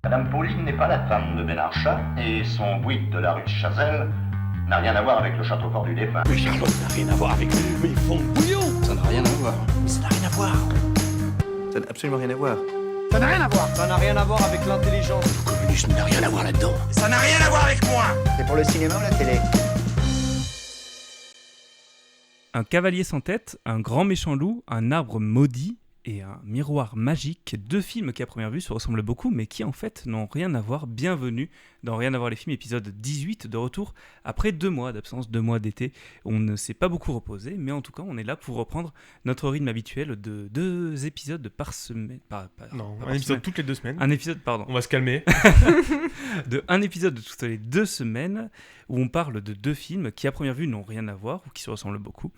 Madame Pauline n'est pas la femme de Ben Archat, et son bouygues de la rue de Chazelle n'a rien à voir avec le château fort du défunt. Mais Charlotte n'a rien à voir avec mes fonds de bouillon. Ça n'a rien à voir. Mais ça n'a rien à voir. Ça n'a absolument rien à voir. Ça n'a rien à voir. Ça n'a rien à voir avec l'intelligence. Le communisme n'a rien à voir là-dedans. Ça n'a rien à voir avec moi. C'est pour le cinéma ou la télé? Un cavalier sans tête, un grand méchant loup, un arbre maudit et un miroir magique, 2 films qui à première vue se ressemblent beaucoup mais qui en fait n'ont rien à voir. Bienvenue dans Rien à voir les films, épisode 18, de retour après 2 mois d'absence, 2 mois d'été. On ne s'est pas beaucoup reposé, mais en tout cas on est là pour reprendre notre rythme habituel de 2 épisodes par semaine. Non, pas un par épisode semaine. toutes les 2 semaines. Un épisode, pardon. On va se calmer. Un épisode de toutes les 2 semaines où on parle de 2 films qui à première vue n'ont rien à voir ou qui se ressemblent beaucoup.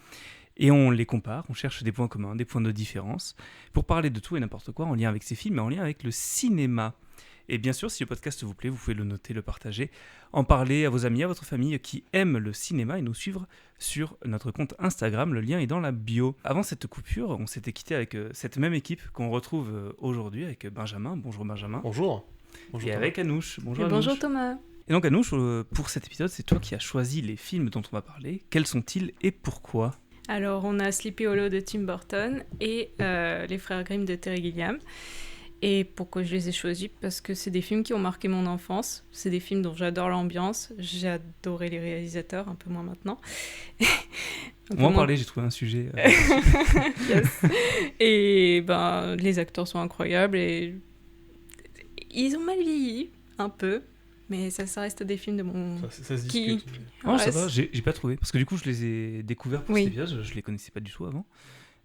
Et on les compare, on cherche des points communs, des points de différence, pour parler de tout et n'importe quoi en lien avec ces films et en lien avec le cinéma. Et bien sûr, si le podcast vous plaît, vous pouvez le noter, le partager, en parler à vos amis, à votre famille qui aiment le cinéma et nous suivre sur notre compte Instagram, le lien est dans la bio. Avant cette coupure, on s'était quitté avec cette même équipe qu'on retrouve aujourd'hui avec Benjamin. Bonjour Benjamin. Bonjour. Bonjour Et Thomas. avec Anouche. Bonjour Et Anouche. bonjour Thomas. Et donc Anouche, pour cet épisode, c'est toi qui as choisi les films dont on va parler. Quels sont-ils et pourquoi ? Alors on a Sleepy Hollow de Tim Burton et Les Frères Grimm de Terry Gilliam. Et pourquoi je les ai choisis? Parce que c'est des films qui ont marqué mon enfance. C'est des films dont j'adore l'ambiance. J'ai adoré les réalisateurs, un peu moins maintenant. On va en parler, j'ai trouvé un sujet. Yes. Et ben, les acteurs sont incroyables et ils ont mal vieilli, un peu. Mais ça reste des films de mon... Ça se Qui- discute. Non, ça Ouais, va, j'ai pas trouvé. Parce que du coup, je les ai découverts pour Oui. cet épisode, je les connaissais pas du tout avant.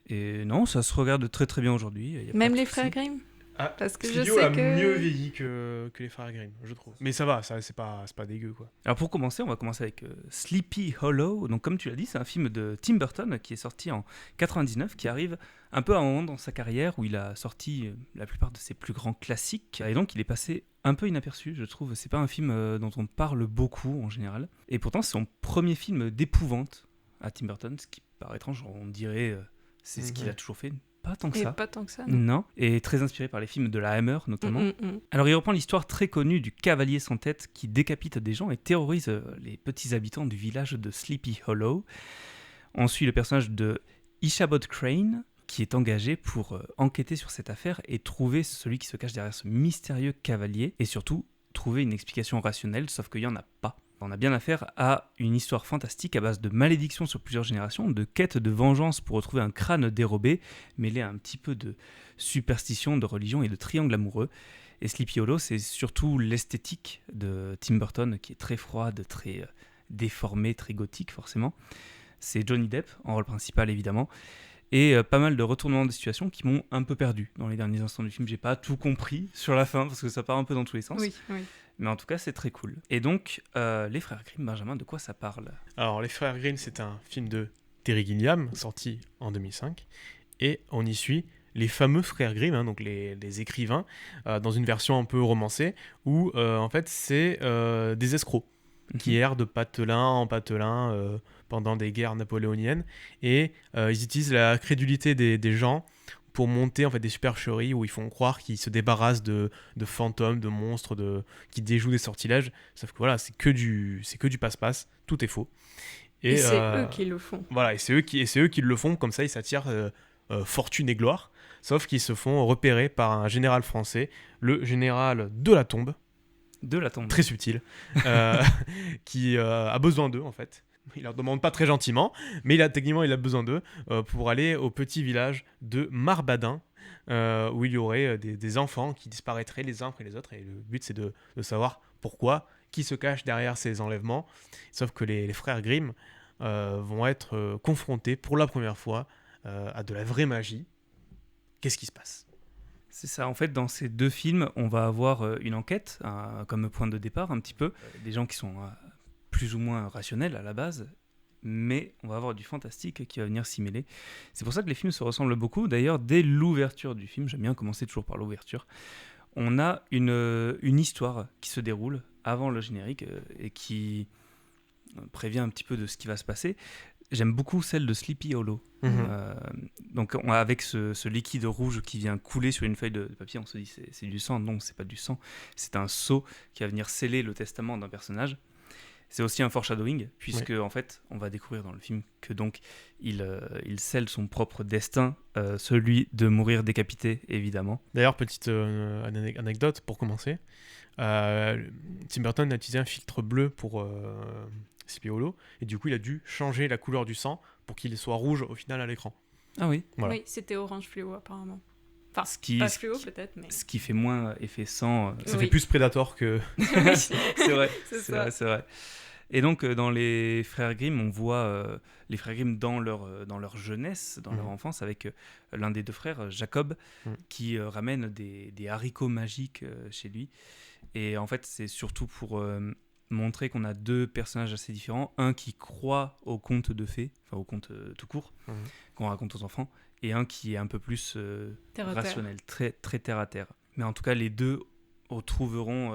Et non, ça se regarde très très bien aujourd'hui. y a pas Même de les souci. Frères Grimm. Ah, Parce que je Studio sais a que... mieux vieilli que les frères Grimm, je trouve. Mais ça va, c'est pas dégueu quoi. Alors pour commencer, on va commencer avec Sleepy Hollow. Donc comme tu l'as dit, c'est un film de Tim Burton qui est sorti en 99, qui arrive un peu à un moment dans sa carrière où il a sorti la plupart de ses plus grands classiques. Et donc il est passé un peu inaperçu, je trouve. C'est pas un film dont on parle beaucoup en général. Et pourtant c'est son premier film d'épouvante à Tim Burton, ce qui paraît étrange, on dirait c'est ce qu'il a toujours fait. Pas tant que Et ça. pas tant que ça, non. Non, et très inspiré par les films de la Hammer notamment. Mm. Alors il reprend l'histoire très connue du cavalier sans tête qui décapite des gens et terrorise les petits habitants du village de Sleepy Hollow. On suit le personnage de Ichabod Crane qui est engagé pour enquêter sur cette affaire et trouver celui qui se cache derrière ce mystérieux cavalier et surtout trouver une explication rationnelle, sauf qu'il n'y en a pas. On a bien affaire à une histoire fantastique à base de malédictions sur plusieurs générations, de quêtes de vengeance pour retrouver un crâne dérobé, mêlé à un petit peu de superstition, de religion et de triangle amoureux. Et Sleepy Hollow, c'est surtout l'esthétique de Tim Burton qui est très froide, très déformée, très gothique forcément. C'est Johnny Depp en rôle principal évidemment. Et pas mal de retournements de situation qui m'ont un peu perdu dans les derniers instants du film. J'ai pas tout compris sur la fin parce que ça part un peu dans tous les sens. Oui. Mais en tout cas, c'est très cool. Et donc, Les Frères Grimm, Benjamin, de quoi ça parle ? Alors les frères Grimm, c'est un film de Terry Gilliam sorti en 2005 et on y suit les fameux frères Grimm, hein, donc les écrivains, dans une version un peu romancée où en fait c'est des escrocs qui errent de patelin en patelin pendant des guerres napoléoniennes et ils utilisent la crédulité des gens pour monter en fait des supercheries où ils font croire qu'ils se débarrassent de fantômes, de monstres, qui déjouent des sortilèges. Sauf que voilà, c'est que du passe-passe, tout est faux. Et c'est eux qui le font. Voilà, et c'est eux qui le font, comme ça ils s'attirent fortune et gloire. Sauf qu'ils se font repérer par un général français, le général de la tombe. De la tombe. Très subtil, qui a besoin d'eux en fait. Il leur demande pas très gentiment, mais techniquement il a besoin d'eux pour aller au petit village de Marbadin, où il y aurait des enfants qui disparaîtraient les uns après les autres. Et le but c'est de savoir pourquoi, qui se cache derrière ces enlèvements. Sauf que les frères Grimm vont être confrontés pour la première fois à de la vraie magie. Qu'est-ce qui se passe ? C'est ça, en fait, dans ces 2 films, on va avoir une enquête comme point de départ, un petit peu. Des gens qui sont plus ou moins rationnels à la base, mais on va avoir du fantastique qui va venir s'y mêler. C'est pour ça que les films se ressemblent beaucoup. D'ailleurs, dès l'ouverture du film, j'aime bien commencer toujours par l'ouverture, on a une histoire qui se déroule avant le générique et qui prévient un petit peu de ce qui va se passer. J'aime beaucoup celle de Sleepy Hollow. Donc avec ce liquide rouge qui vient couler sur une feuille de papier, on se dit c'est du sang. Non, c'est pas du sang. C'est un sceau qui va venir sceller le testament d'un personnage. C'est aussi un foreshadowing, puisque en fait, on va découvrir dans le film que donc il scelle son propre destin, celui de mourir décapité, évidemment. D'ailleurs, petite anecdote pour commencer. Tim Burton a utilisé un filtre bleu pour Sleepy Hollow, et du coup, il a dû changer la couleur du sang pour qu'il soit rouge au final à l'écran. Ah oui. Voilà. Oui, c'était orange fluo apparemment. Enfin, Pas fluo peut-être, mais... Ce qui fait moins effet sang. Ça fait plus Predator que... Oui, c'est vrai, c'est vrai. Et donc, dans les frères Grimm, on voit les frères Grimm dans leur jeunesse, dans leur enfance, avec l'un des deux frères, Jacob, qui ramène des haricots magiques chez lui. Et en fait, c'est surtout pour montrer qu'on a deux personnages assez différents. Un qui croit aux contes de fées, enfin aux contes tout court, qu'on raconte aux enfants, et un qui est un peu plus rationnel, très, très terre à terre. Mais en tout cas, les deux retrouveront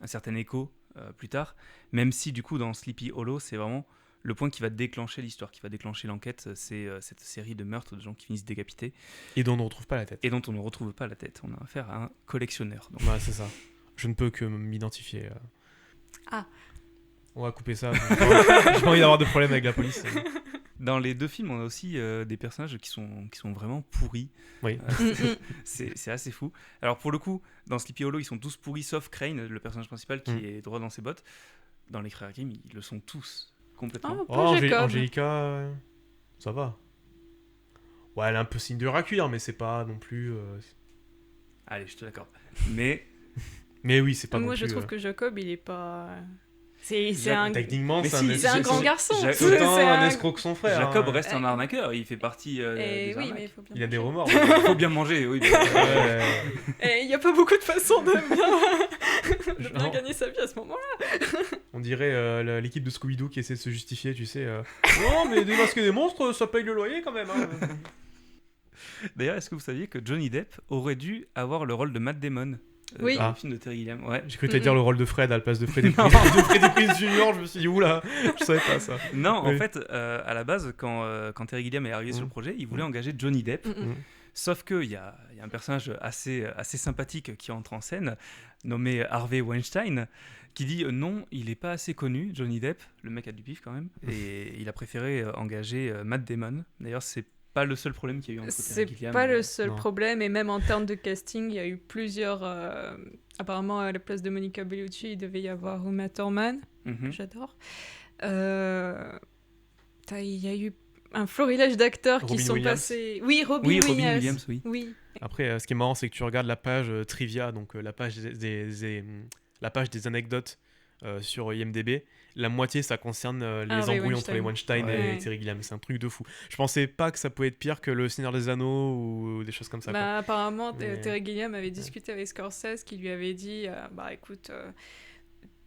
un certain écho plus tard, même si du coup dans Sleepy Hollow, c'est vraiment le point qui va déclencher l'histoire, qui va déclencher l'enquête, c'est cette série de meurtres de gens qui finissent décapités. Et dont on ne retrouve pas la tête. Et dont on ne retrouve pas la tête. On a affaire à un collectionneur. Donc. Ouais, c'est ça. Je ne peux que m'identifier. Ah. On va couper ça. J'ai pas envie d'avoir de problème avec la police. Dans les deux films, on a aussi des personnages qui sont vraiment pourris. Oui. C'est assez fou. Alors pour le coup, dans Sleepy Hollow, ils sont tous pourris, sauf Crane, le personnage principal qui est droit dans ses bottes. Dans les frères Grimm, ils le sont tous complètement. Oh, Jacob. Angélica, ça va. Ouais, elle a un peu signe de rat à cuire, mais c'est pas non plus... Allez, je te l'accorde. Mais oui, c'est pas non Moi, plus... je trouve que Jacob, il est pas... Techniquement, c'est un grand garçon. Autant un escroc que son frère. Jacob reste un arnaqueur, il fait partie des oui, arnaques. mais il faut bien Il a des manger. remords. Il faut bien manger, oui. Et il n'y a pas beaucoup de façons de bien gagner sa vie à ce moment-là. On dirait l'équipe de Scooby-Doo qui essaie de se justifier, tu sais. Non, mais démasquer des monstres, ça paye le loyer quand même. Hein. D'ailleurs, est-ce que vous saviez que Johnny Depp aurait dû avoir le rôle de Matt Damon Oui. dans le film de Terry Gilliam? Ouais. J'ai cru que t'allais dire le rôle de Fred à la place de Freddy Prinze Junior. Je me suis dit, oula, je savais pas ça. Non, Oui. en fait, à la base, quand Terry Gilliam est arrivé sur le projet, il voulait engager Johnny Depp. Sauf qu'il y a un personnage assez sympathique qui entre en scène, nommé Harvey Weinstein, qui dit non, il n'est pas assez connu, Johnny Depp, le mec a du pif quand même, et il a préféré engager Matt Damon. D'ailleurs, c'est pas le seul problème qu'il y a eu entre Terry Gilliam. C'est pas le seul non. problème, et même en termes de casting, il y a eu plusieurs... apparemment, à la place de Monica Bellucci, il devait y avoir Uma Thurman, que j'adore. Il y a eu un florilège d'acteurs qui Robin sont Williams. passés... Oui, Robin Williams, oui. Oui. Après, ce qui est marrant, c'est que tu regardes la page trivia, donc la page la page des anecdotes sur IMDb. La moitié, ça concerne les embrouilles entre les Weinstein Ouais. et Terry Gilliam. C'est un truc de fou. Je pensais pas que ça pouvait être pire que Le Seigneur des Anneaux ou des choses comme ça. quoi. Apparemment, Mais- Terry Gilliam avait discuté avec Scorsese, qui lui avait dit écoute,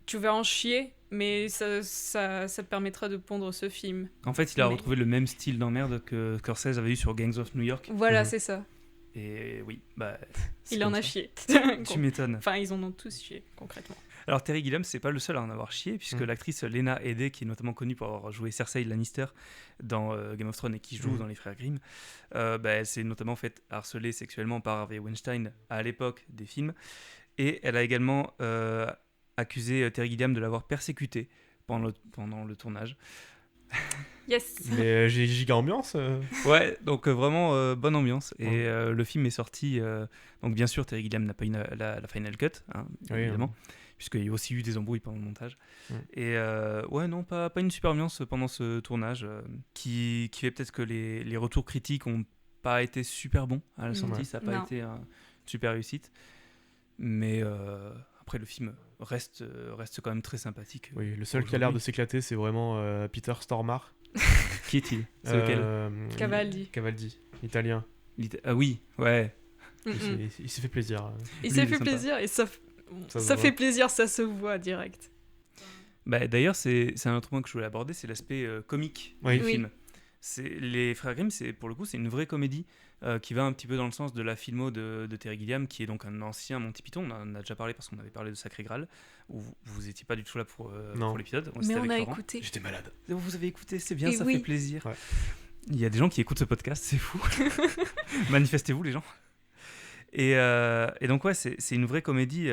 tu vas en chier, mais ça te permettra de pondre ce film. En fait, il a Mais- retrouvé le même style d'emmerde que Scorsese avait eu sur Gangs of New York. Voilà, c'est ça. Et oui, bah. c'est Il comme en a ça. chié. Tu m'étonnes. Enfin, ils en ont tous chié, concrètement. Alors Terry Gilliam, c'est pas le seul à en avoir chié, puisque l'actrice Lena Headey, qui est notamment connue pour avoir joué Cersei Lannister dans Game of Thrones et qui joue dans Les Frères Grimm, elle s'est notamment faite harceler sexuellement par Harvey Weinstein à l'époque des films, et elle a également accusé Terry Gilliam de l'avoir persécuté pendant le tournage. Yes. Mais j'ai giga ambiance. Ouais, donc vraiment bonne ambiance. Et le film est sorti. Donc bien sûr, Terry Gilliam n'a pas eu la final cut, hein, Oui, évidemment, puisqu'il y a aussi eu des embrouilles pendant le montage. Et ouais, non, pas une super ambiance pendant ce tournage, qui fait peut-être que les retours critiques n'ont pas été super bons à la sortie. Ça n'a pas Non. été une super réussite. Mais après, le film reste quand même très sympathique. Oui, le seul qui a l'air de s'éclater, c'est vraiment Peter Stormare. Qui est-il? C'est lequel? Cavaldi. Italien. Ah oui, ouais. Il s'est fait plaisir. Il Lui, s'est il est fait sympa. plaisir et ça se fait voit. plaisir, ça se voit direct. Bah, d'ailleurs, c'est un autre point que je voulais aborder, c'est l'aspect comique Oui. du Oui. film. Les Frères Grimm, pour le coup, c'est une vraie comédie qui va un petit peu dans le sens de la filmo de Terry Gilliam, qui est donc un ancien Monty Python. On en a déjà parlé parce qu'on avait parlé de Sacré Graal, où vous étiez pas du tout là pour l'épisode. Mais C'était on avec a Laurent. écouté. J'étais malade. Vous avez écouté, c'est bien, Et ça oui. fait plaisir. Ouais. Il y a des gens qui écoutent ce podcast, c'est fou. Manifestez-vous, les gens. Et donc, ouais, c'est une vraie comédie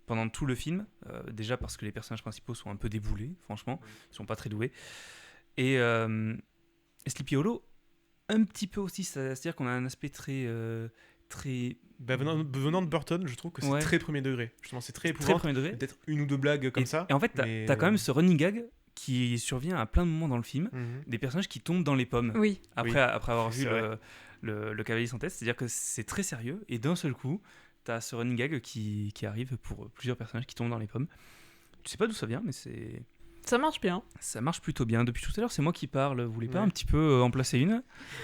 pendant tout le film. Déjà parce que les personnages principaux sont un peu déboulés, franchement. Ils sont pas très doués. Et Sleepy Hollow, un petit peu aussi, c'est-à-dire qu'on a un aspect très. Venant de Burton, je trouve que c'est Ouais. très premier degré. Justement, c'est très très éprouvant. premier degré. Peut-être une ou deux blagues comme ça. Et en fait, mais- t'as quand même ce running gag qui survient à plein de moments dans le film. Mhm. Des personnages qui tombent dans les pommes. Oui. Après avoir vu c'est vrai. le Cavalier sans tête, c'est-à-dire que c'est très sérieux et d'un seul coup, t'as ce running gag qui arrive pour plusieurs personnages qui tombent dans les pommes. Je sais pas d'où ça vient, mais Ça marche bien. ça marche plutôt bien. Depuis tout à l'heure, c'est moi qui parle. Vous voulez pas Ouais. un petit peu en placer une?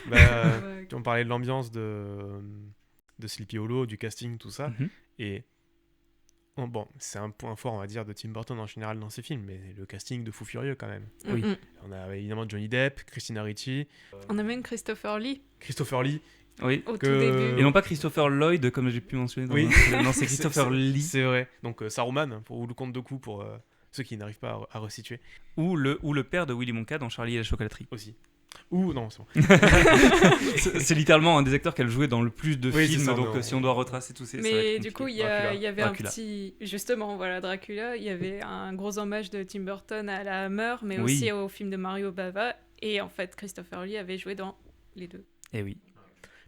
Bah, Ouais. on parlait de l'ambiance de Sleepy Hollow, du casting, tout ça. Mhm. Et bon, c'est un point fort, on va dire, de Tim Burton en général dans ses films, mais le casting de fou furieux quand même. Oui. Mm-mm. On a évidemment Johnny Depp, Christina Ricci, On a même Christopher Lee Christopher Lee. Oui. au Que- tout début. Et non pas Christopher Lloyd, comme j'ai pu mentionner dans Oui. Non, c'est Christopher Lee. C'est vrai. Donc Saruman, ou le conte de coups pour ceux qui n'arrivent pas à resituer Ou le père de Willy Wonka dans Charlie et la chocolaterie. aussi. Ou non, c'est bon. C'est littéralement un des acteurs qu'elle jouait dans le plus de Oui, c'est films, ça, donc non. si on doit retracer tous ces... ça va Mais être du coup, compliqué. il y avait Dracula. un petit... Justement, voilà, Dracula, il y avait un gros hommage de Tim Burton à la Hammer, mais Oui. aussi au film de Mario Bava. Et en fait, Christopher Lee avait joué dans les deux. Eh oui.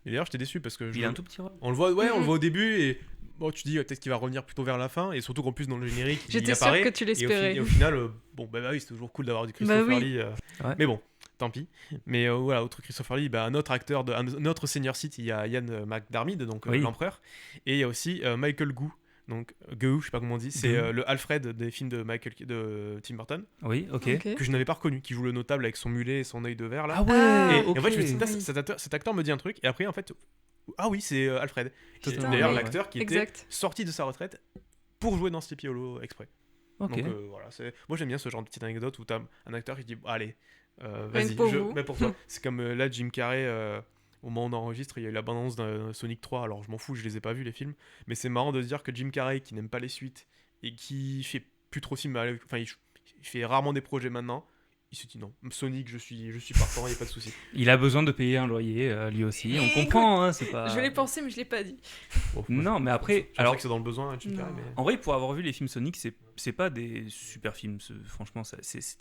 Et d'ailleurs, j'étais déçu parce que Il a un tout petit rôle. on le voit, on le Mhm. voit au début et bon, tu dis peut-être qu'il va revenir plutôt vers la fin et surtout qu'en plus dans le générique, il J'étais sûre apparaît. que tu l'espérais. Et au final, bon, bah oui, c'est toujours cool d'avoir du Christopher oui. Lee. Ouais. Mais bon, tant pis. Mais voilà, autre Christopher Lee, un autre acteur, un autre senior Sith, il y a Ian McDiarmid, donc Oui. l'empereur. Et il y a aussi Michael Gu. Donc Gu, je sais pas comment on dit, c'est Gu. le Alfred des films de Tim Burton, Oui, ok. Ok. que je n'avais pas reconnu, qui joue le notable avec son mulet et son œil de verre là. Ah ouais. Ah, Et en fait, je me dis, Oui. cet acteur me dit un truc, et après, en fait, ah oui, c'est Alfred. Totalement, D'ailleurs, oui. l'acteur qui était Exact. sorti de sa retraite pour jouer dans Sleepy Hollow exprès. Ok. Donc voilà, moi j'aime bien ce genre de petite anecdote où t'as un acteur qui dit allez, Rien vas-y, que pour vous. mais pour toi. C'est comme là, Jim Carrey, au moment où on enregistre, il y a eu l'abondance d'un Sonic 3, alors je m'en fous, je les ai pas vus les films, mais c'est marrant de se dire que Jim Carrey, qui n'aime pas les suites et qui fait plus trop de films, enfin il fait rarement des projets maintenant, il se dit non, Sonic, je suis partant, il n'y a pas de souci. Il a besoin de payer un loyer, lui aussi. On Écoute, comprend, hein, c'est pas... Je l'ai pensé, mais je l'ai pas dit. Bon, Non, mais après... je Alors, sais que c'est dans le besoin, Jim Carrey, Non. mais... en vrai, pour avoir vu les films Sonic, c'est pas des super films. Franchement, c'est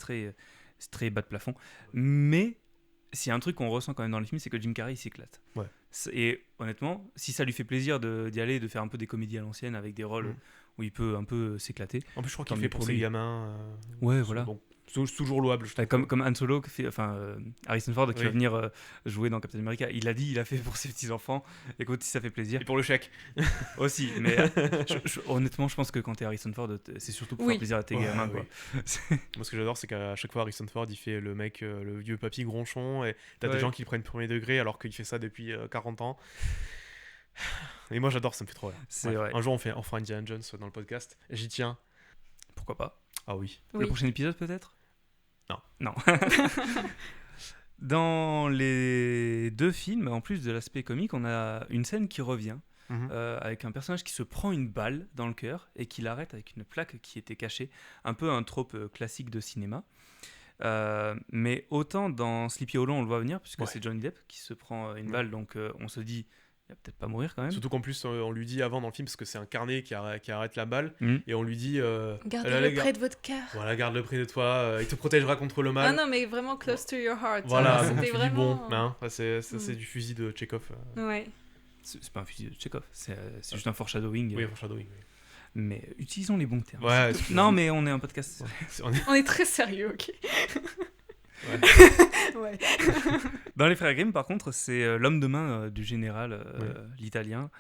très bas de plafond. Mais s'il y a un truc qu'on ressent quand même dans les films, c'est que Jim Carrey il s'éclate. Ouais. Et honnêtement, si ça lui fait plaisir d'y aller, de faire un peu des comédies à l'ancienne avec des rôles Mm. où il peut un peu s'éclater. En plus, je crois Tant qu'il mieux fait pour pour ses lui. gamins. Ouais, voilà. Donc, c'est toujours louable, je trouve. Comme Han Solo, Harrison Ford qui Oui. va venir jouer dans Captain America, il a fait pour ses petits-enfants. Écoute, si ça fait plaisir. Et pour le chèque. Aussi, mais honnêtement, je pense que quand t'es Harrison Ford, c'est surtout pour Oui. faire plaisir à tes Ouais, gamins. oui. Quoi. Moi, ce que j'adore, c'est qu'à chaque fois, Harrison Ford, il fait le mec, le vieux papy gronchon, et t'as Ouais. des gens qui le prennent premier degré alors qu'il fait ça depuis 40 ans. Et moi, j'adore, ça me fait trop rire. C'est Bref, vrai. un jour, on fera Indiana Jones dans le podcast. J'y tiens. Pourquoi pas? Ah oui. Le Oui. prochain épisode peut-être? Non. Non. Dans les deux films, en plus de l'aspect comique, on a une scène qui revient Mhm. avec un personnage qui se prend une balle dans le cœur et qui l'arrête avec une plaque qui était cachée. Un peu un trope classique de cinéma. Mais autant dans Sleepy Hollow, on le voit venir, puisque Ouais. c'est Johnny Depp qui se prend une Ouais. balle, donc on se dit, il va peut-être pas mourir quand même. Surtout qu'en plus, on lui dit avant dans le film, parce que c'est un carnet qui arrête la balle, Mhm. et on lui dit Gardez-le allez, près de votre cœur. Voilà, garde-le près de toi, il te protégera contre le mal. Ah non, mais vraiment close to your heart. Voilà, hein. donc C'était tu dis vraiment... bon, hein, ça, c'est Mm. du fusil de Chekhov. Ouais. C'est pas un fusil de Chekhov, c'est juste un foreshadowing. Oui, foreshadowing. Oui. Mais utilisons les bons termes. Ouais, s'il te plaît. Non, mais on est un podcast. On est- On est très sérieux, ok. Ouais. Ouais. Dans les Frères Grimm, par contre, c'est l'homme de main du général, Ouais. l'italien,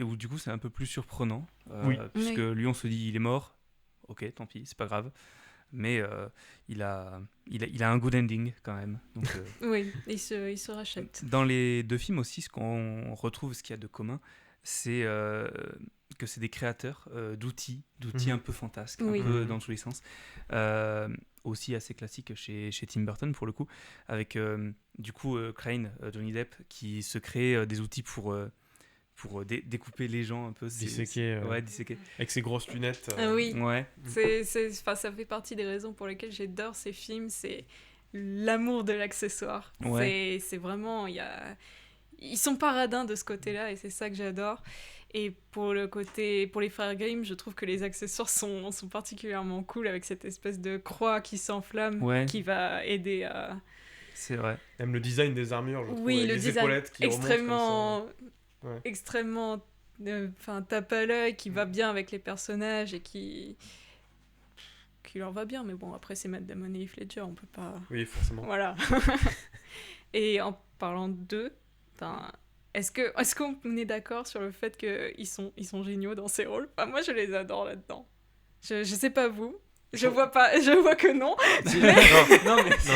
où du coup c'est un peu plus surprenant, Oui. puisque Oui. lui on se dit il est mort, ok, tant pis, c'est pas grave, mais il a un good ending quand même. Donc, Oui, il se rachète. dans les deux films aussi, ce qu'on retrouve, ce qu'il y a de commun, c'est que c'est des créateurs d'outils Mhm. un peu fantasques, Oui. un peu Mhm. dans tous les sens. aussi assez classique chez Tim Burton pour le coup, avec du coup Crane, Johnny Depp, qui se crée des outils pour découper les gens un peu. Disséquer. Ouais, disséquer. Avec ses grosses lunettes. Oui, Ouais. ça fait partie des raisons pour lesquelles j'adore ces films, c'est l'amour de l'accessoire. Ouais. C'est vraiment, ils sont paradins de ce côté-là et c'est ça que j'adore. Et pour les frères Grimm, je trouve que les accessoires sont particulièrement cool avec cette espèce de croix qui s'enflamme, Ouais. qui va aider à... C'est vrai. Même le design des armures, je trouve, Oui, avec le les design épaulettes qui remontent comme ça. Ouais. extrêmement tape à l'œil, qui va bien avec les personnages et qui leur va bien. Mais bon, après, c'est Matt Damon et Heath Ledger, on peut pas... Oui, forcément. Voilà. Et en parlant d'eux, est-ce qu'on est d'accord sur le fait qu'ils sont géniaux dans ces rôles? Moi, je les adore là-dedans. Je sais pas vous. Je vois que non.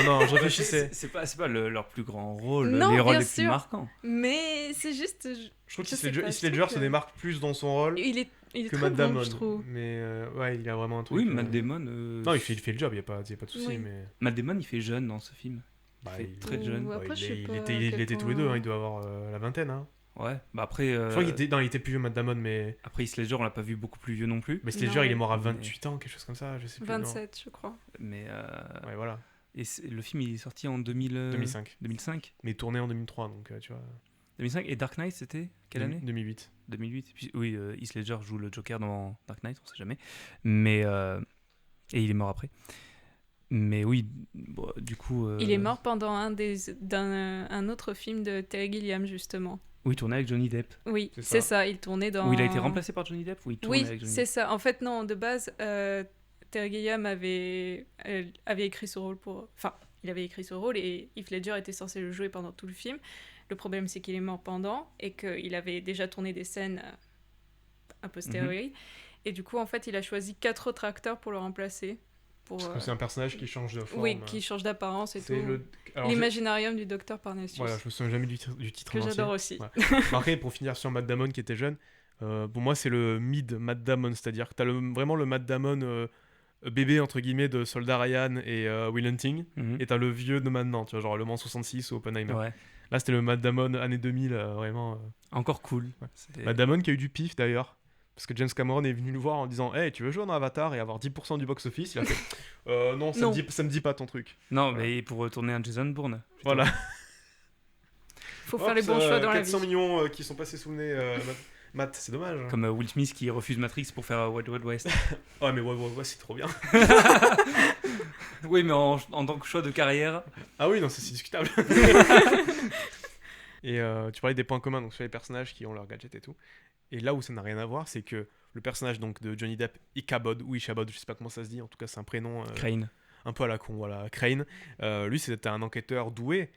Non, je réfléchissais. C'est pas leur plus grand rôle, Non, les rôles bien les sûr. plus marquants. Mais c'est juste... Je trouve Je sais pas, qu'Heath je Ledger trouve se que- démarque plus dans son rôle Il est que très Matt bon, Damon. je trouve. Mais ouais, il a vraiment un truc. Oui, Matt Damon. Non, il fait le job, il n'y a pas de souci. Oui. Mais Matt Damon, il fait jeune dans ce film. bah, Il fait il- très jeune. Ou après, je sais il pas à était quel tous les point- deux, hein, il doit avoir la vingtaine. Hein. Ouais, bah après. Je crois il était plus vieux, Matt Damon, mais Après Heath Ledger, on l'a pas vu beaucoup plus vieux non plus. Heath Non, Ledger, il est ouais. mort à 28 ans, quelque chose comme ça, je sais plus. non. 27, je crois. Mais Ouais, voilà. et le film il est sorti en 2005. 2005. Mais tourné en 2003, donc tu vois. 2005 et Dark Knight c'était quelle année 2008. 2008. Puis, oui, Heath Ledger joue le Joker dans Dark Knight, on sait jamais. Mais et il est mort après. Mais oui, bon, du coup. Il est mort pendant un autre film de Terry Gilliam, justement. Oui, il tournait avec Johnny Depp. Oui, C'est c'est ça. ça. Il tournait dans... Où il a été remplacé par Johnny Depp ou il tournait Oui, avec Johnny c'est Depp. ça. En fait, non, de base, Terry Gilliam avait écrit ce rôle pour... Enfin, il avait écrit ce rôle et Heath Ledger était censé le jouer pendant tout le film. Le problème, c'est qu'il est mort pendant et qu'il avait déjà tourné des scènes a posteriori. Et du coup, en fait, il a choisi 4 autres acteurs pour le remplacer. Parce que c'est un personnage qui change de forme. Oui, qui change d'apparence et tout. C'est Alors, L'imaginarium du docteur Parnassus. Voilà, je me souviens jamais du titre que en entier. j'adore aussi. Ouais. Après, pour finir sur Matt Damon qui était jeune, pour moi c'est le mid Matt Damon, c'est-à-dire que t'as vraiment le Matt Damon bébé entre guillemets de Soldat Ryan et Will Hunting, Mhm. et t'as le vieux de maintenant, tu vois, genre Le Mans 66 ou Oppenheimer. Ouais. Là c'était le Matt Damon années 2000, vraiment. Encore cool. Ouais. C'était- Matt Damon qui a eu du pif d'ailleurs. Parce que James Cameron est venu le voir en disant hey, tu veux jouer dans Avatar et avoir 10% du box-office? Il a fait non, Non. ça me dit pas ton truc. Non, Voilà. mais pour retourner un Jason Bourne. putain. Voilà. Faut faire les bons choix dans la 400 vie. millions qui sont passés sous le nez, Matt, c'est dommage. Comme Will Smith qui refuse Matrix pour faire Wild Wild West. Ouais, mais ouais, c'est trop bien. Oui, mais en tant que choix de carrière. Ah oui, non, c'est discutable. Et tu parlais des points communs donc sur les personnages qui ont leurs gadgets et tout. Et là où ça n'a rien à voir, c'est que le personnage donc de Johnny Depp, Ichabod ou Ichabod, je sais pas comment ça se dit, en tout cas c'est un prénom Crane. un peu à la con, voilà, Crane. Lui c'était un enquêteur doué,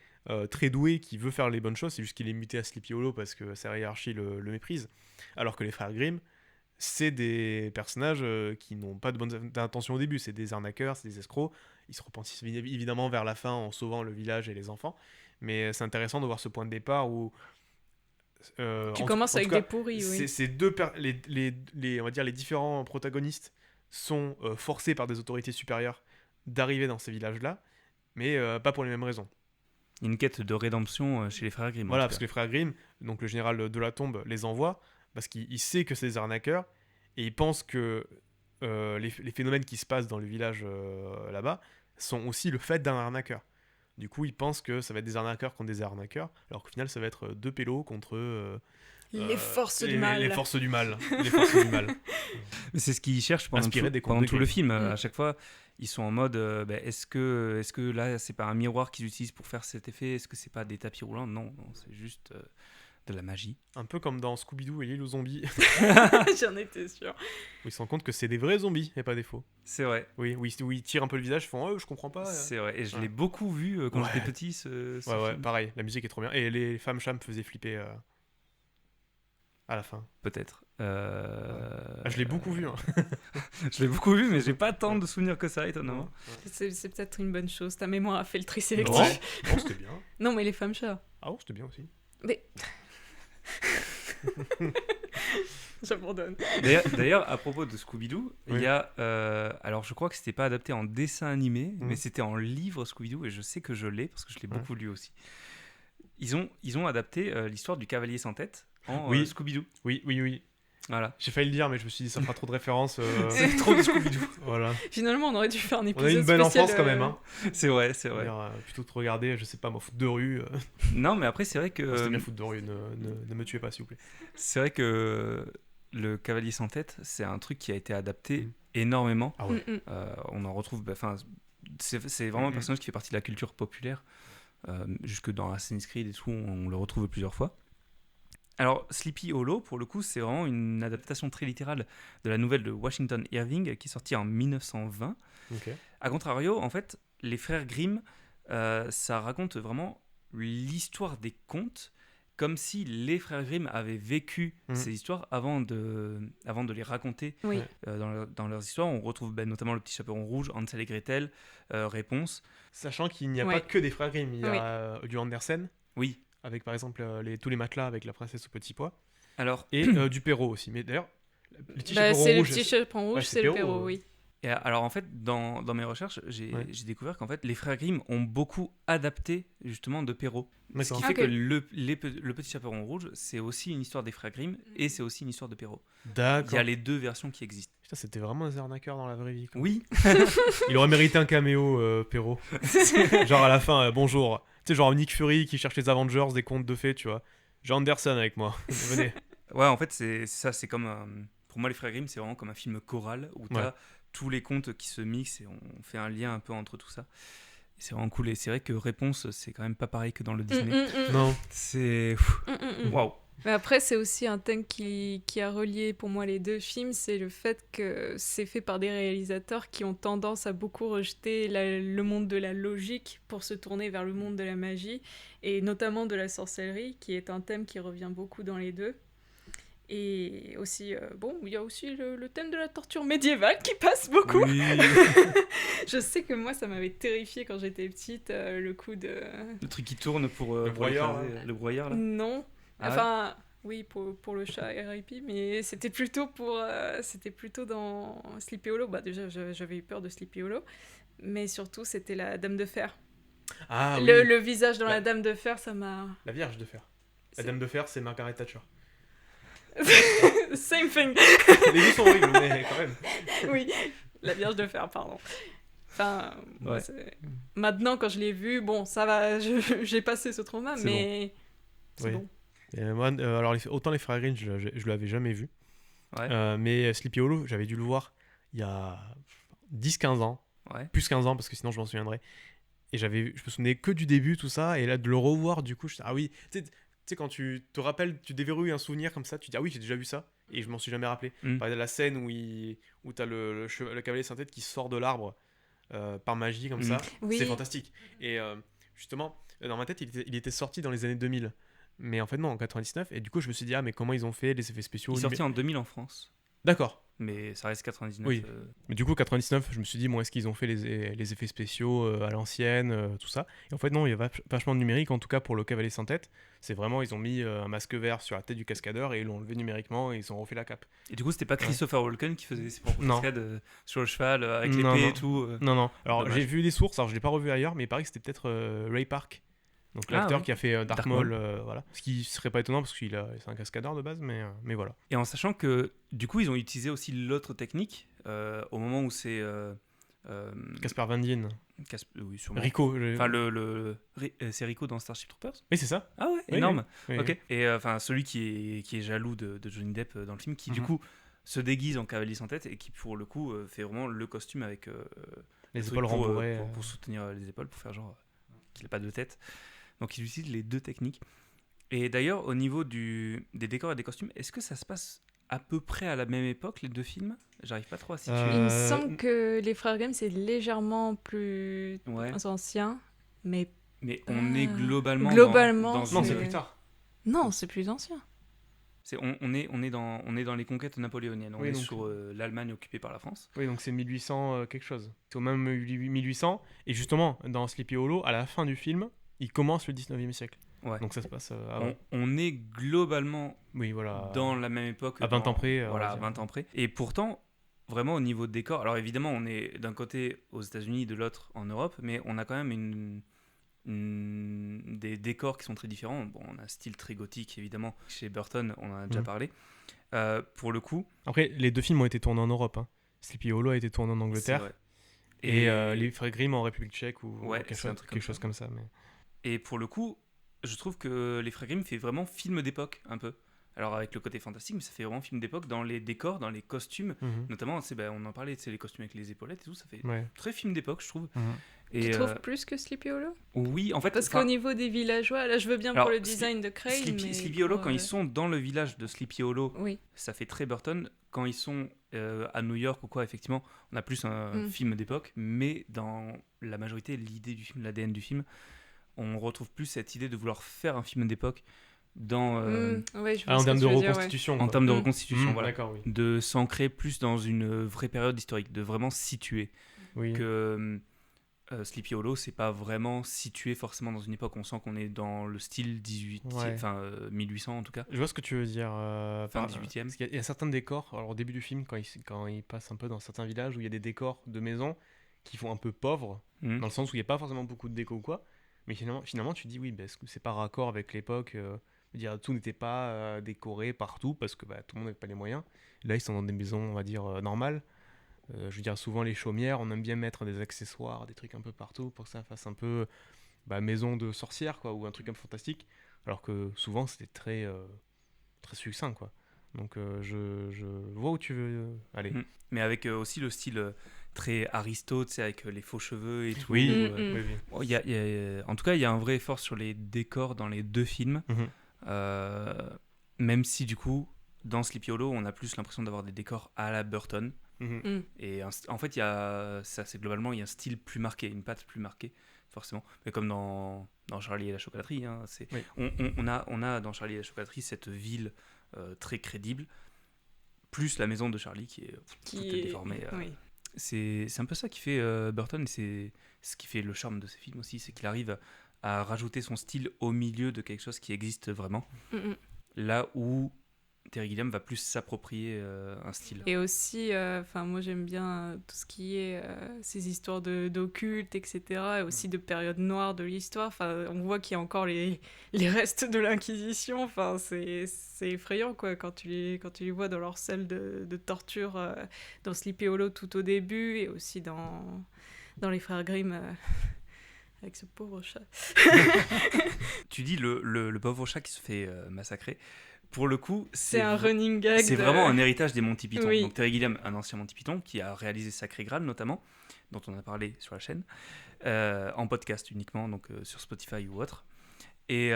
très doué, qui veut faire les bonnes choses, c'est juste qu'il est muté à Sleepy Hollow parce que sa hiérarchie le méprise. Alors que les frères Grimm, c'est des personnages qui n'ont pas de bonnes intentions au début, c'est des arnaqueurs, c'est des escrocs. Ils se repentissent évidemment vers la fin en sauvant le village et les enfants. Mais c'est intéressant de voir ce point de départ où Tu commences avec des pourris, oui. ces on va dire les différents protagonistes sont forcés par des autorités supérieures d'arriver dans ces villages-là, mais pas pour les mêmes raisons. Il y a une quête de rédemption chez les frères Grimm. en Voilà, tout parce que cas. les frères Grimm, donc le général de la tombe, les envoie parce qu'il sait que c'est des arnaqueurs et il pense que les phénomènes qui se passent dans le village là-bas sont aussi le fait d'un arnaqueur. Du coup, il pense que ça va être des arnaqueurs contre des arnaqueurs, alors qu'au final, ça va être deux pélos contre Les forces du mal. Les forces du mal. Les forces du mal. Mais c'est ce qu'ils cherchent pendant, Inspiré des contes pendant de tout le Grimm. film. Mm. À chaque fois, ils sont en mode est-ce que là, c'est pas un miroir qu'ils utilisent pour faire cet effet? Est-ce que c'est pas des tapis roulants? Non, c'est juste de la magie. Un peu comme dans Scooby-Doo et l'île aux zombies, J'en étais sûre. où ils se rendent compte que c'est des vrais zombies et pas des faux. C'est vrai. Oui, où ils tirent un peu le visage, ils font je comprends pas. C'est vrai. Et je Ouais. l'ai beaucoup vu quand Ouais. j'étais petit. Ce Ouais, film. pareil, la musique est trop bien. Et les femmes chats me faisaient flipper à la fin. Peut-être. Je l'ai beaucoup vu. Hein. Je l'ai beaucoup vu, mais j'ai pas tant de souvenirs que ça, étonnamment. C'est peut-être une bonne chose. Ta mémoire a fait le tri Non, sélectif. non, c'était bien. Non, mais les femmes chats. Ah bon, c'était bien aussi. Mais J'abandonne. D'ailleurs, à propos de Scooby-Doo, il Oui. y a. Alors, je crois que c'était pas adapté en dessin animé, Mhm. mais c'était en livre Scooby-Doo, et je sais que je l'ai, parce que je l'ai beaucoup lu aussi. Ils ont adapté l'histoire du cavalier sans tête en Oui. Scooby-Doo. Oui. Voilà. J'ai failli le dire, mais je me suis dit, ça fera trop de références. C'est trop de Scooby-Doo. Voilà. Finalement, on aurait dû faire un On a épisode eu une belle spécial, enfance quand même, hein. C'est vrai. C'est-à-dire, plutôt que de regarder, je sais pas, moi, foot de rue. Non, mais après, c'est vrai C'était bien que. foot de rue, ne me tuez pas, s'il vous plaît. C'est vrai que le cavalier sans tête, c'est un truc qui a été adapté Mhm. énormément. Ah ouais. On en retrouve. C'est vraiment un personnage qui fait partie de la culture populaire. Jusque dans Assassin's Creed et tout, on le retrouve plusieurs fois. Alors, Sleepy Hollow, pour le coup, c'est vraiment une adaptation très littérale de la nouvelle de Washington Irving qui est sortie en 1920. Ok. A contrario, en fait, les frères Grimm, ça raconte vraiment l'histoire des contes, comme si les frères Grimm avaient vécu ces histoires avant de les raconter Oui. dans leurs histoires. On retrouve notamment le petit chaperon rouge, Hansel et Gretel, Réponse. Sachant qu'il n'y a Ouais. pas que des frères Grimm, il y a du Andersen, Oui. avec par exemple tous les matelas avec la princesse au petit pois, Alors, et du Perrault aussi. Mais d'ailleurs, le petit Bah, chaperon c'est le rouge, petit chaperon rouge, Ouais, c'est le Perrault, Perrault, oui. et alors en fait, dans mes recherches, j'ai Ouais. découvert qu'en fait, les frères Grimm ont beaucoup adapté justement de Perrault. Ce D'accord. qui fait Ok. que le petit chaperon rouge, c'est aussi une histoire des frères Grimm et c'est aussi une histoire de Perrault. Il y D'accord. a les deux versions qui existent. Putain, c'était vraiment un arnaqueur dans la vraie vie, quoi. Oui, Il aurait mérité un caméo, Perrault. Genre à la fin, bonjour. Tu sais, genre Nick Fury qui cherche les Avengers, des contes de fées, tu vois. J'ai Anderson avec moi. Venez. ouais, en fait, c'est ça, c'est comme pour moi, les frères Grimm, c'est vraiment comme un film choral où tu as Ouais. tous les contes qui se mixent et on fait un lien un peu entre tout ça. Et c'est vraiment cool. Et c'est vrai que Réponse, c'est quand même pas pareil que dans le Disney. Non. C'est. Waouh! Mais après, c'est aussi un thème qui a relié pour moi les deux films, c'est le fait que c'est fait par des réalisateurs qui ont tendance à beaucoup rejeter le monde de la logique pour se tourner vers le monde de la magie, et notamment de la sorcellerie, qui est un thème qui revient beaucoup dans les deux. Et aussi, il y a aussi le thème de la torture médiévale qui passe beaucoup. Oui. Je sais que moi, ça m'avait terrifiée quand j'étais petite, le coup de... Le truc qui tourne pour Le broyeur, écraser, le broyeur là. Non. Ah Enfin, oui, pour le chat R.I.P., mais c'était plutôt dans Sleepy Hollow. Bah, déjà, j'avais eu peur de Sleepy Hollow, mais surtout, c'était la Dame de Fer. Ah oui. Le visage dans Bah. la Dame de Fer, ça m'a... La Vierge de Fer. La C'est- Dame de Fer, c'est Margaret Thatcher. Same thing. Les deux sont horribles, mais quand même. Oui, la Vierge de Fer, pardon. Enfin, moi, Ouais. maintenant, quand je l'ai vu, bon, ça va, j'ai passé ce trauma, C'est mais c'est Oui. bon. Et moi, alors, autant les frères Grimm, je l'avais jamais vu. Ouais. Mais Sleepy Hollow, j'avais dû le voir il y a 10-15 ans. Ouais. Plus 15 ans, parce que sinon je m'en souviendrai. Et je me souvenais que du début, tout ça. Et là, de le revoir, du coup, je ah oui. Tu sais, quand tu te rappelles, tu déverrouilles un souvenir comme ça, tu dis ah oui, j'ai déjà vu ça. Et je m'en suis jamais rappelé. Mm. Par exemple, la scène où t'as le cavalier sans tête qui sort de l'arbre par magie, comme Mm. ça. Oui. C'est fantastique. Et justement, dans ma tête, il était sorti dans les années 2000. Mais en fait, non, en 99. Et du coup, je me suis dit, ah, mais comment ils ont fait les effets spéciaux Il est sorti en 2000 en France, D'accord. mais ça reste 99. Oui. Mais du coup, 99, je me suis dit, bon, est-ce qu'ils ont fait les effets spéciaux à l'ancienne, tout ça. Et en fait, non, il y a vachement de numérique, en tout cas pour le cavalier sans tête. C'est vraiment, ils ont mis un masque vert sur la tête du cascadeur et ils l'ont enlevé numériquement et ils ont refait la cape. Et du coup, c'était pas Christopher Walken qui faisait ses propres Non. cascades sur le cheval avec Non, l'épée non. et tout. Non, non. Alors, Dommage. j'ai vu des sources, alors je l'ai pas revu ailleurs, mais il paraît que c'était peut-être Ray Park. Donc l'acteur ouais. qui a fait Dark Dark Maul, Maul. voilà. Ce qui serait pas étonnant parce c'est un cascadeur de base, mais voilà. Et en sachant que du coup, ils ont utilisé aussi l'autre technique au moment où c'est. Casper Van Dien. Oui, sûrement. Rico. Enfin, c'est Rico dans Starship Troopers. Oui, c'est ça. Ah ouais, Oui, énorme. oui, oui. Ok. Et enfin, celui qui est jaloux de Johnny Depp dans le film, qui du Mhm. coup se déguise en cavalier sans tête et qui pour le coup fait vraiment le costume avec Les le truc épaules pour, rembourrées. pour soutenir les épaules, pour faire genre qu'il n'a pas de tête. Donc ils utilisent les deux techniques. Et d'ailleurs, au niveau des décors et des costumes, est-ce que ça se passe à peu près à la même époque, les deux films? J'arrive pas trop à situer. Il me semble que les Frères Grimm, c'est légèrement plus Ouais. ancien, mais Mais on est globalement. Globalement, dans Non, une- c'est plus tard. non, c'est plus ancien. on est dans les conquêtes napoléoniennes. On Oui, est donc- sur l'Allemagne occupée par la France. Oui, donc c'est 1800 quelque chose. C'est au même 1800. Et justement, dans Sleepy Hollow, à la fin du film, il commence le 19e siècle. Ouais. Donc ça se passe avant. On est globalement Oui, voilà. dans la même époque. À 20 ans près. on Voilà, va à dire. 20 ans près. Et pourtant, vraiment au niveau de décor, alors évidemment, on est d'un côté aux États-Unis, de l'autre en Europe, mais on a quand même des décors qui sont très différents. Bon, on a un style très gothique, évidemment. Chez Burton, on en a déjà parlé. Pour le coup, Après, les 2 films ont été tournés en Europe. Hein. Sleepy Hollow a été tourné en c'est Angleterre. vrai. Et les Frères Grimm en République tchèque ou Ouais, quelque, c'est un chose, truc quelque comme chose ça. comme ça. Mais... Et pour le coup, je trouve que Les Frères Grimm fait vraiment film d'époque, un peu. Alors avec le côté fantastique, mais ça fait vraiment film d'époque dans les décors, dans les costumes. Notamment, on en parlait, les costumes avec les épaulettes et tout, ça fait Ouais. très film d'époque, je trouve. Tu Et trouves plus que Sleepy Hollow? oui, en fait, Parce qu'au niveau des villageois, là je veux bien alors, pour le design de Crane, mais Sleepy Hollow, pour, quand ils sont dans le village de Sleepy Hollow, Oui, ça fait très Burton. Quand ils sont à New York ou quoi, effectivement, on a plus un film d'époque, mais dans la majorité, l'idée du film, l'ADN du film, on retrouve plus cette idée de vouloir faire un film d'époque dans, ouais, je vois en ce que termes tu de veux dire, ouais. reconstitution. en quoi. termes de reconstitution, voilà. D'accord, oui. De s'ancrer plus dans une vraie période historique, de vraiment situer. Oui. Que Sleepy Hollow, c'est pas vraiment situé forcément dans une époque. On sent qu'on est dans le style 1800 en tout cas. Je vois ce que tu veux dire. Fin 18e. Parce qu'il y a certains décors, alors au début du film, quand il passe un peu dans certains villages où il y a des décors de maisons qui font un peu pauvres, dans le sens où il n'y a pas forcément beaucoup de déco ou quoi, mais finalement tu dis oui, est-ce que c'est pas raccord avec l'époque je veux dire, tout n'était pas décoré partout parce que tout le monde n'avait pas les moyens. Là, ils sont dans des maisons, on va dire, normales. Je veux dire, souvent les chaumières, on aime bien mettre des accessoires, des trucs un peu partout pour que ça fasse un peu maison de sorcière, quoi, ou un truc un peu fantastique. Alors que souvent, c'était très, très succinct, quoi. Donc, je vois où tu veux aller. Mais avec aussi le style très Aristote, tu sais, avec les faux cheveux et tout. Oui, Mm. oui, oui. Bon, en tout cas, il y a un vrai effort sur les décors dans les deux films. Même si, du coup, dans Sleepy Hollow, on a plus l'impression d'avoir des décors à la Burton. Et en fait, c'est globalement, il y a un style plus marqué, une patte plus marquée, forcément. Mais comme dans Charlie et la chocolaterie, hein, Oui. on a dans Charlie et la chocolaterie cette ville très crédible, plus la maison de Charlie qui est toute déformée. Oui. C'est un peu ça qui fait Burton, et c'est ce qui fait le charme de ces films aussi, c'est qu'il arrive à rajouter son style au milieu de quelque chose qui existe vraiment. Là où Terry Gilliam va plus s'approprier un style. Et aussi, moi j'aime bien tout ce qui est ces histoires d'occulte, etc. Et aussi de périodes noires de l'histoire. On voit qu'il y a encore les restes de l'Inquisition. C'est effrayant quoi, quand tu les vois dans leur celle de torture dans Sleepy Hollow tout au début, et aussi dans les Frères Grimm avec ce pauvre chat. Tu dis le pauvre chat qui se fait massacrer. Pour le coup, C'est un running gag. c'est vraiment un héritage des Monty Python. Oui. Donc Terry Gilliam, un ancien Monty Python, qui a réalisé Sacré Graal notamment, dont on a parlé sur la chaîne, en podcast uniquement, donc sur Spotify ou autre. Et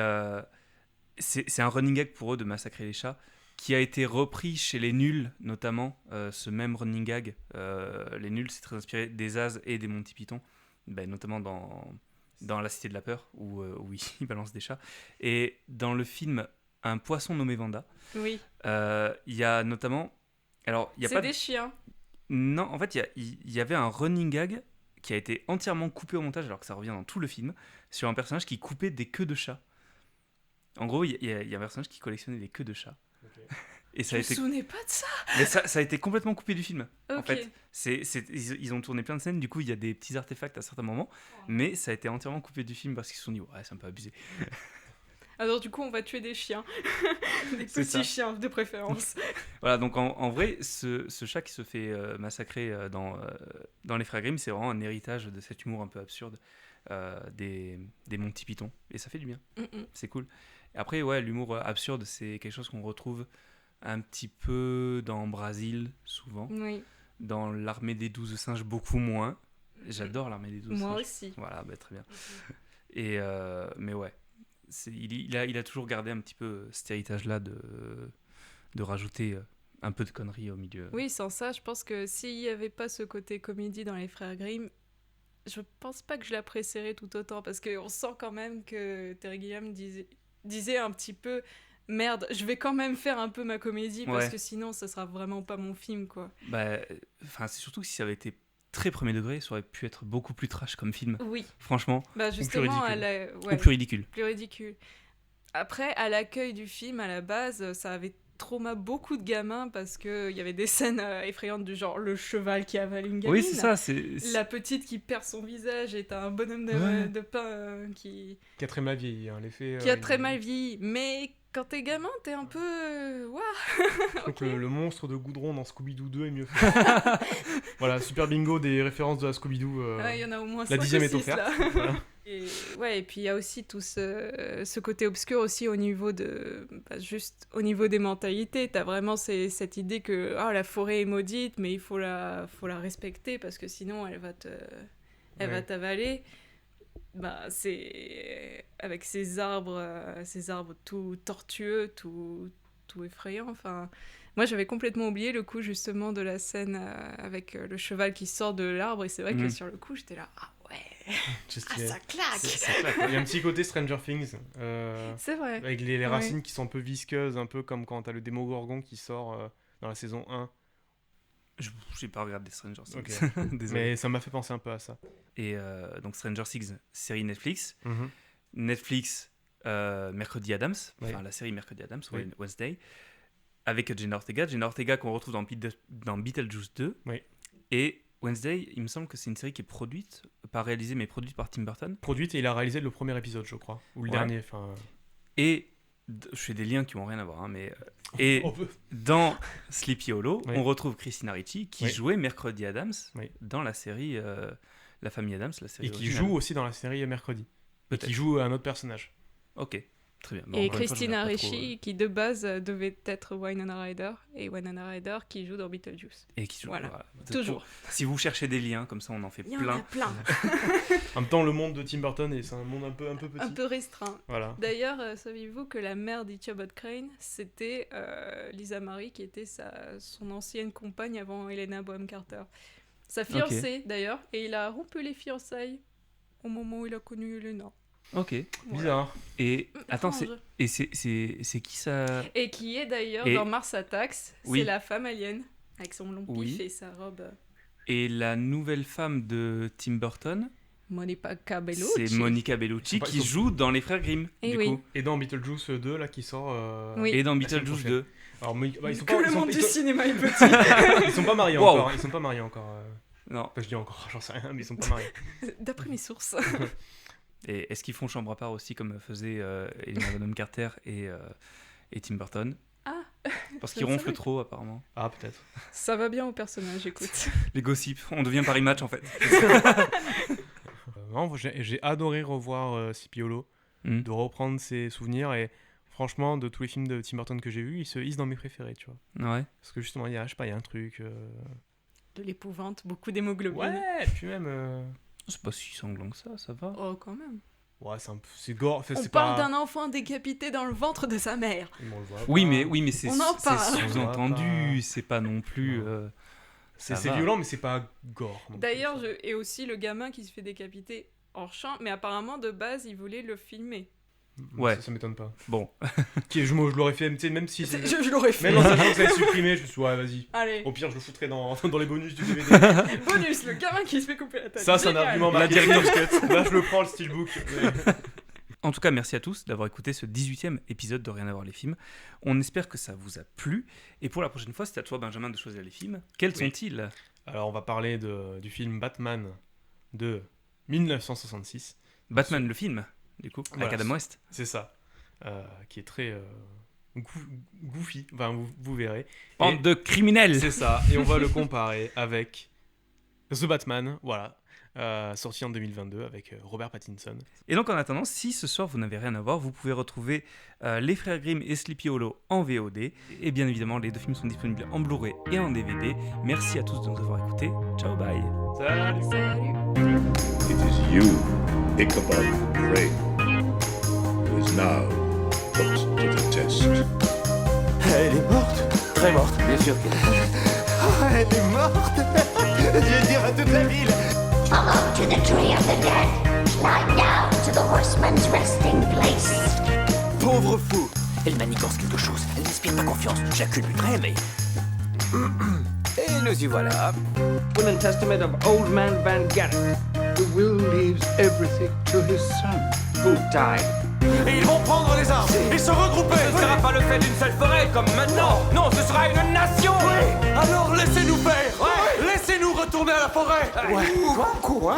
c'est un running gag pour eux de massacrer les chats, qui a été repris chez les Nuls notamment, ce même running gag. Les Nuls, c'est très inspiré des As et des Monty Python, notamment dans La Cité de la Peur, où ils balancent des chats. Et dans le film Un poisson nommé Vanda, Oui. il y a notamment... Alors, il y a C'est pas des chiens. Non, en fait, il y avait un running gag qui a été entièrement coupé au montage, alors que ça revient dans tout le film, sur un personnage qui coupait des queues de chat. En gros, il y a un personnage qui collectionnait les queues de chat. Et ça Je me souvenais pas de ça. Mais ça a été complètement coupé du film. En Ok. fait, ils ont tourné plein de scènes, du coup, il y a des petits artefacts à certains moments, mais ça a été entièrement coupé du film parce qu'ils se sont dit, ouais, c'est un peu abusé. Alors du coup, on va tuer des chiens. Des C'est ça. petits chiens de préférence. Voilà, donc en vrai, ce chat qui se fait massacrer dans Les Frères Grimm, c'est vraiment un héritage de cet humour un peu absurde des Monty Python. Et ça fait du bien, c'est cool. Et après, ouais, l'humour absurde, c'est quelque chose qu'on retrouve un petit peu dans Brasil, souvent. Oui. Dans l'Armée des 12 singes, beaucoup moins. J'adore l'Armée des 12 singes. Moi aussi. Voilà, très bien. Et, mais ouais, il a toujours gardé un petit peu cet héritage-là de rajouter un peu de conneries au milieu. Oui, sans ça, je pense que s'il n'y avait pas ce côté comédie dans Les Frères Grimm, je pense pas que je l'apprécierais tout autant, parce qu'on sent quand même que Terry Gilliam disait un petit peu merde, je vais quand même faire un peu ma comédie, parce que sinon ça sera vraiment pas mon film, quoi. C'est surtout que si ça avait été très premier degré, ça aurait pu être beaucoup plus trash comme film. Oui. Franchement. Justement, ou plus ridicule. Plus ridicule. Après, à l'accueil du film, à la base, ça avait trauma beaucoup de gamins parce qu'il y avait des scènes effrayantes du genre le cheval qui avale une gamine. Oui, c'est ça. La petite qui perd son visage et t'as un bonhomme de pain qui Qui a très mal vieilli, hein, l'effet. a très mal vieilli. Mais quand t'es gamin, t'es un peu... Waouh. Je trouve que le monstre de Goudron dans Scooby-Doo 2 est mieux fait. Voilà, super bingo des références de la Scooby-Doo. Il y en a au moins La 5 10e ou est 6, offerte. là. Voilà. Et puis il y a aussi tout ce côté obscur aussi au niveau de... juste au niveau des mentalités. T'as vraiment cette idée que la forêt est maudite, mais il faut la respecter parce que sinon elle va t'avaler. C'est avec ces arbres tout tortueux, tout effrayant. Enfin, moi j'avais complètement oublié le coup justement de la scène avec le cheval qui sort de l'arbre et c'est vrai que sur le coup j'étais là ça claque. Ça claque. Il y a un petit côté Stranger Things. C'est vrai. Avec les racines qui sont un peu visqueuses, un peu comme quand t'as le Démogorgon qui sort dans la saison 1. J'ai pas regardé Stranger Things. Okay. Désolé. Mais ça m'a fait penser un peu à ça. Et donc Stranger Things, série Netflix. Netflix, Mercredi Addams, la série Mercredi Addams, Wednesday, avec Jenna Ortega qu'on retrouve dans Beetlejuice 2. Oui. Et Wednesday, il me semble que c'est une série qui est pas réalisée, mais produite par Tim Burton. Produite, et il a réalisé le premier épisode, je crois. Ou le dernier, enfin... Et je fais des liens qui n'ont rien à voir, mais... Et dans Sleepy Hollow, on retrouve Christina Ricci, qui jouait Mercredi Addams dans la série La Famille Addams, la série originale. Et qui joue aussi dans la série Mercredi. Et qui joue un autre personnage. Ok. Très bien. Bon, et Christina Ricci, qui de base devait être Winona Ryder, et Winona Ryder qui joue dans Beetlejuice. Et qui joue, voilà. Toujours. Si vous cherchez des liens, comme ça on en fait plein. Il y en a plein. En même temps, le monde de Tim Burton, c'est un monde un peu petit. Un peu restreint. Voilà. D'ailleurs, saviez-vous que la mère d'Ichabod Crane, c'était Lisa Marie, qui était son ancienne compagne avant Helena Bonham Carter. Sa fiancée, d'ailleurs, et il a rompu les fiançailles au moment où il a connu Helena. Ok, bizarre. Et attends, c'est qui ça? Et qui est d'ailleurs dans Mars Attacks, c'est la femme alien avec son long pif et sa robe. Et la nouvelle femme de Tim Burton, Monica Bellucci. C'est Monica Bellucci qui joue dans Les Frères Grimm. Du coup. Et dans Beetlejuice 2 là qui sort. Et dans Beetlejuice 2. Alors ils sont que le monde du cinéma est petit. Ils sont pas mariés encore. Ils sont pas mariés encore. Non. Enfin, je dis encore, j'en sais rien, mais ils sont pas mariés. D'après mes sources. Et est-ce qu'ils font chambre à part aussi comme faisaient Helena Bonham Carter et Tim Burton? Ah. Parce qu'ils ronflent trop apparemment. Ah peut-être. Ça va bien au personnage, écoute. Les gossips, on devient Paris Match en fait. Non, j'ai adoré revoir Sleepy-Hollow, de reprendre ses souvenirs et franchement de tous les films de Tim Burton que j'ai vus, il se hisse dans mes préférés, tu vois. Ouais. Parce que justement il y a un truc. De l'épouvante, beaucoup d'hémoglobine. Ouais, puis même. C'est pas si sanglant que ça va. Oh, quand même. Ouais, c'est gore. Enfin, on parle d'un enfant décapité dans le ventre de sa mère. Oui, mais c'est parle. sous-entendu, c'est pas non plus. C'est violent, mais c'est pas gore. D'ailleurs, et aussi le gamin qui se fait décapiter hors champ, mais apparemment de base, il voulait le filmer. Ouais. Ça m'étonne pas. Bon. Je l'aurais fait, même si. Je l'aurais fait. Même en sachant que ça va être supprimé, je me suis dit, ouais, vas-y. Allez. Au pire, je le foutrais dans les bonus du DVD. Bonus, le gamin qui se fait couper la tête. Ça, c'est un argument marqué. La director's cut. Là, je le prends, le steelbook. En tout cas, merci à tous d'avoir écouté ce 18e épisode de Rien à voir les films. On espère que ça vous a plu. Et pour la prochaine fois, c'est à toi, Benjamin, de choisir les films. Quels sont-ils ? Alors, on va parler du film Batman de 1966. Batman, le film, du coup, avec Adam West. C'est ça. Qui est très goofy. Enfin, vous verrez. Bande de criminels. C'est ça. Et on va le comparer avec The Batman, voilà. Sorti en 2022 avec Robert Pattinson. Et donc en attendant, si ce soir vous n'avez rien à voir, vous pouvez retrouver Les Frères Grimm et Sleepy Hollow en VOD. Et bien évidemment, les deux films sont disponibles en Blu-ray et en DVD. Merci à tous de nous avoir écoutés. Ciao, bye. Salut. It is you, Ichabod Crane, who is now put to the test. Elle est morte. Très morte, bien sûr qu'elle est morte. Elle est morte. Je vais dire à toute la ville. Follow to the tree of the dead. Slide down to the horseman's resting place. Pauvre fou. Elle manigance quelque chose. Elle n'inspire pas confiance. J'acculbuterai, mais... Et nous y voilà. Will and Testament of Old Man Van Garrett. The will leaves everything to his son, who died Et ils vont prendre les armes et se regrouper. Ce ne sera pas le fait d'une seule forêt comme maintenant. Non, ce sera une nation. Alors laissez-nous faire. Laissez-nous retourner à la forêt. Ouais. Quoi?